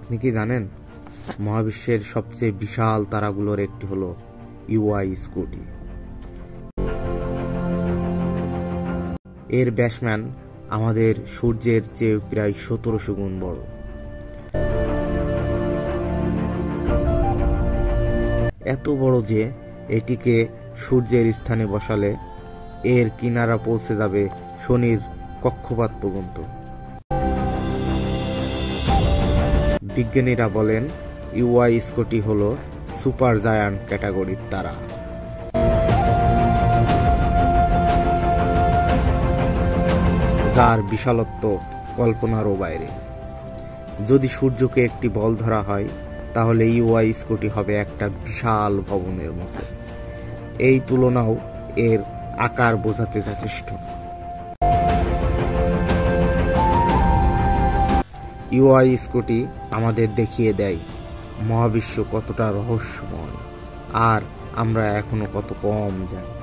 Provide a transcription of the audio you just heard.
আপনি কি জানেন মহাবিশ্বের সবচেয়ে বিশাল তারাগুলোর একটি হলো ইউআই স্কুটি। এর ব্যাসমান আমাদের সূর্যের চেয়ে প্রায় 1700 গুণ বড়। এত বড় যে এটিকে সূর্যের স্থানে বসালে এর কিনারা পৌঁছে যাবে শনির কক্ষপথ পর্যন্ত। বিজ্ঞানীরা বলেন ইউআই স্কুটি হলো সুপার জায়ান্ট ক্যাটাগরির তারা। যার বিশালত্ব কল্পনারও বাইরে। যদি সূর্যকে একটি বল ধরা হয় তাহলে ইউআই স্কুটি হবে একটা বিশাল ভবনের মতো। এই তুলনাও এর আকার বোঝাতে যথেষ্ট। ইউআই স্কুটি আমাদের দেখিয়ে দেয় মহাবিশ্ব কতটা রহস্যময় আর আমরা এখনো কত কম জানি।